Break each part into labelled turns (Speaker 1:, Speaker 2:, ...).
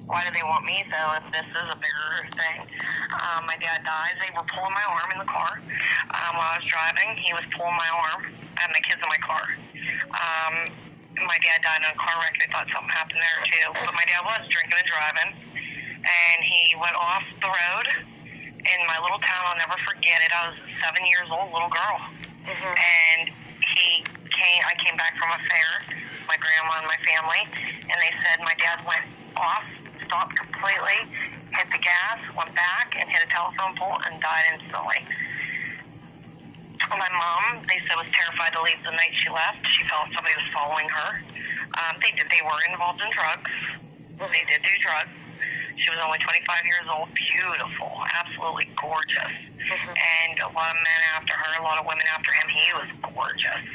Speaker 1: why do they want me though if this is a bigger thing? My dad dies. They were pulling my arm in the car while I was driving. He was pulling my arm. I had my kids in my car. My dad died in a car wreck. They thought something happened there too. But my dad was drinking and driving, and he went off the road in my little town. I'll never forget it. I was 7 years old, little girl, and I came back from a fair, my grandma and my family, and they said my dad went off, stopped completely, hit the gas, went back, and hit a telephone pole and died instantly. My mom, they said, was terrified to leave the night she left. She felt somebody was following her. They were involved in drugs. They did do drugs. She was only 25 years old, beautiful, absolutely gorgeous. And a lot of men after her, a lot of women after him. He was gorgeous.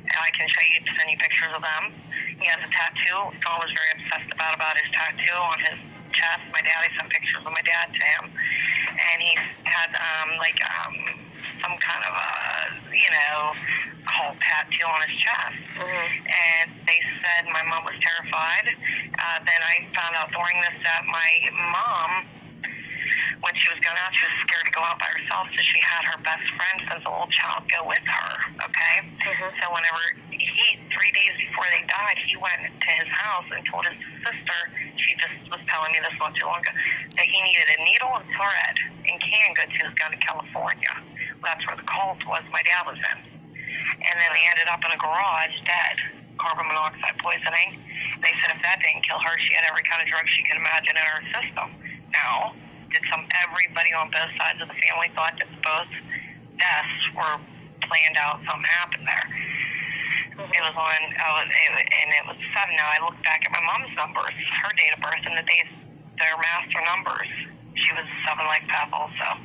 Speaker 1: And I can send you pictures of them. He has a tattoo. John was very obsessed about his tattoo on his chest. My dad, I sent pictures of my dad to him. And he had some kind of whole tattoo on his chest. And they said my mom was terrified. Then I found out during this that my mom, when she was going out, she was scared to go out by herself, so she had her best friend since a little child go with her, okay? So whenever 3 days before they died, he went to his house and told his sister, she just was telling me this not too long ago, that he needed a needle and thread and canned goods. He was going to California. That's where the cult was my dad was in. And then they ended up in a garage dead, carbon monoxide poisoning. They said if that didn't kill her, she had every kind of drug she could imagine in her system. Now, everybody on both sides of the family thought that both deaths were planned out, something happened there. It was sudden. Now I look back at my mom's numbers, her date of birth, and their master numbers. She was 7 like Path also.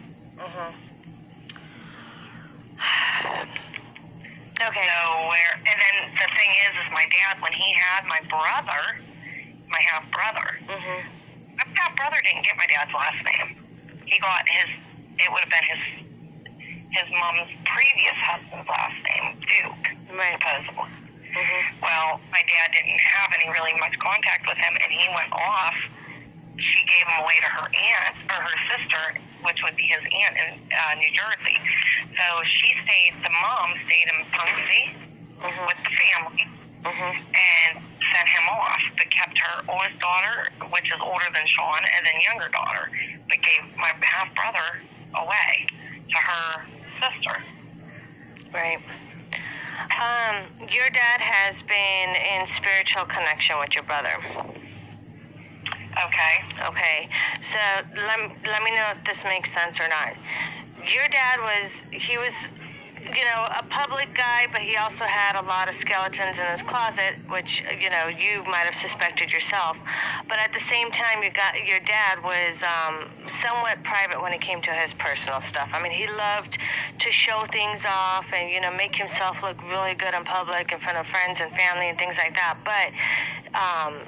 Speaker 2: Okay.
Speaker 1: And then the thing is my dad, when he had my brother, my half-brother, my half-brother didn't get my dad's last name. He got it would have been his mom's previous husband's last name, Duke, supposedly. Well, my dad didn't have any really much contact with him, and he went off. She gave him away to her aunt, or her sister, which would be his aunt in New Jersey. So the mom stayed in Punxsutawney with the family, and sent him off, but kept her oldest daughter, which is older than Sean, and then younger daughter, but gave my half-brother away to her sister.
Speaker 2: Right. Your dad has been in spiritual connection with your brother. Okay. So let me know if this makes sense or not. Your dad was a public guy, but he also had a lot of skeletons in his closet, which, you might have suspected yourself. But at the same time, your dad was somewhat private when it came to his personal stuff. I mean, he loved to show things off and, make himself look really good in public in front of friends and family and things like that. But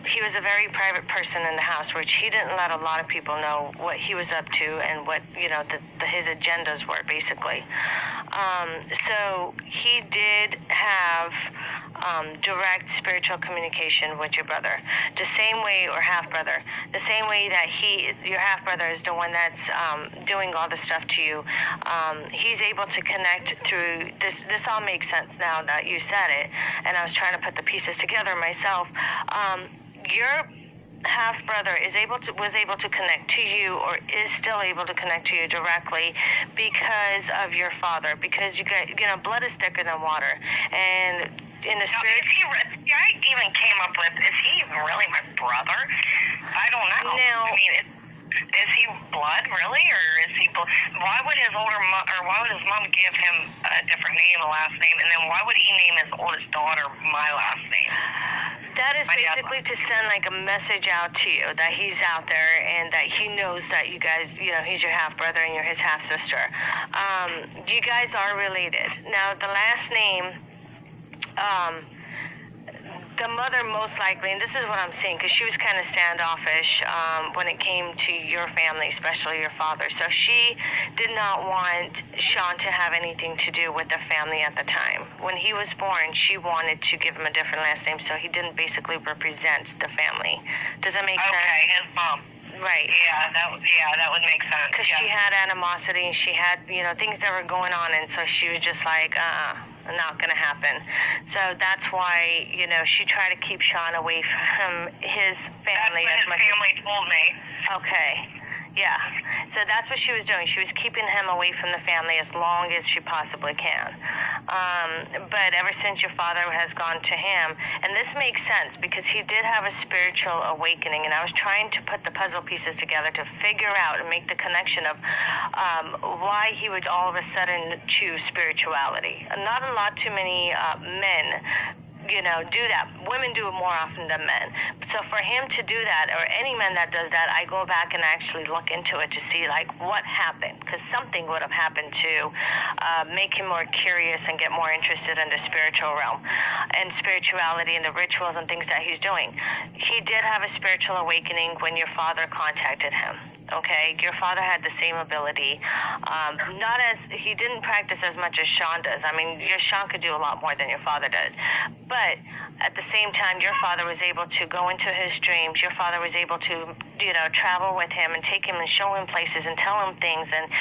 Speaker 2: he was a very private person in the house, which he didn't let a lot of people know what he was up to and what, his agendas were, basically. So he did have direct spiritual communication with your brother, the same way, or half-brother, the same way that your half-brother is the one that's doing all the stuff to you. He's able to connect through this. This all makes sense now that you said it, and I was trying to put the pieces together myself. Your half-brother was able to connect to you, or is still able to connect to you directly because of your father, because you got, blood is thicker than water, and in the spirit.
Speaker 1: I even came up with, is he even really my brother? I don't know.
Speaker 2: Now,
Speaker 1: I mean, is he blood really, or is he? Why would his mom give him a different name, a last name, and then why would he name his oldest daughter my last name?
Speaker 2: That is basically to send a message out to you that he's out there and that he knows that you guys, he's your half brother and you're his half sister. You guys are related. Now, the last name, the mother most likely, and this is what I'm seeing, because she was kind of standoffish when it came to your family, especially your father. So she did not want Sean to have anything to do with the family at the time. When he was born, she wanted to give him a different last name, so he didn't basically represent the family. Does that make sense?
Speaker 1: Okay, his mom.
Speaker 2: Right.
Speaker 1: Yeah, that would make sense.
Speaker 2: Because she had animosity, and she had, things that were going on, and so she was just like, not going to happen. So that's why, she tried to keep Sean away from his family.
Speaker 1: That's what his family told me.
Speaker 2: Okay. Yeah. So that's what she was doing. She was keeping him away from the family as long as she possibly can. But ever since your father has gone to him, and this makes sense because he did have a spiritual awakening, and I was trying to put the puzzle pieces together to figure out and make the connection of why he would all of a sudden choose spirituality. Not a lot too many men do that. Women do it more often than men. So for him to do that, or any man that does that, I go back and actually look into it to see, what happened. Because something would have happened to make him more curious and get more interested in the spiritual realm and spirituality and the rituals and things that he's doing. He did have a spiritual awakening when your father contacted him. Okay, your father had the same ability. He didn't practice as much as Sean does. I mean, Sean could do a lot more than your father did. But at the same time, your father was able to go into his dreams. Your father was able to, travel with him and take him and show him places and tell him things and,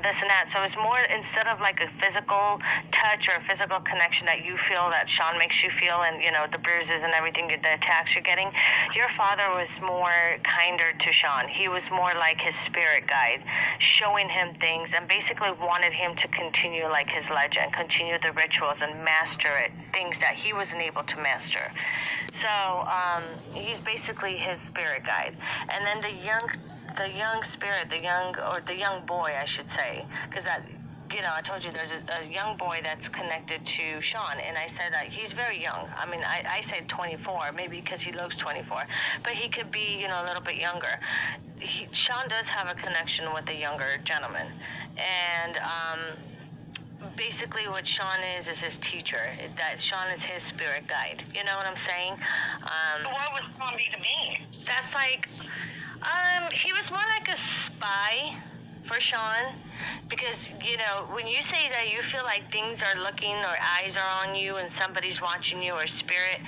Speaker 2: this and that. So it's more, instead of like a physical touch or a physical connection that you feel that Sean makes you feel and, the bruises and everything, the attacks you're getting, your father was more kinder to Sean. He was more like his spirit guide, showing him things and basically wanted him to continue like his legend, continue the rituals and master it, things that he wasn't able to master. So he's basically his spirit guide. And then the young boy, I should say, because that, I told you there's a young boy that's connected to Sean, and I said that he's very young. I mean, I said 24, maybe because he looks 24, but he could be, a little bit younger. Sean does have a connection with a younger gentleman, and basically what Sean is his teacher. That Sean is his spirit guide. You know what I'm saying?
Speaker 1: So what would Sean be to me?
Speaker 2: That's like, he was more like a spy for Sean, because, when you say that you feel like things are looking or eyes are on you and somebody's watching you or spirit,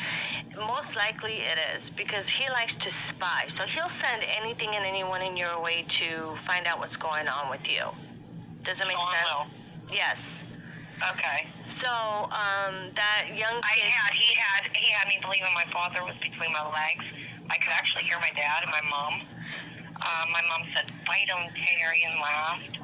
Speaker 2: most likely it is, because he likes to spy. So he'll send anything and anyone in your way to find out what's going on with you. Does it make sense?
Speaker 1: Will.
Speaker 2: Yes.
Speaker 1: Okay.
Speaker 2: So, that young kid...
Speaker 1: He had me believing my father was between my legs. I could actually hear my dad and my mom. My mom said, "Fight him, Teri," and laughed.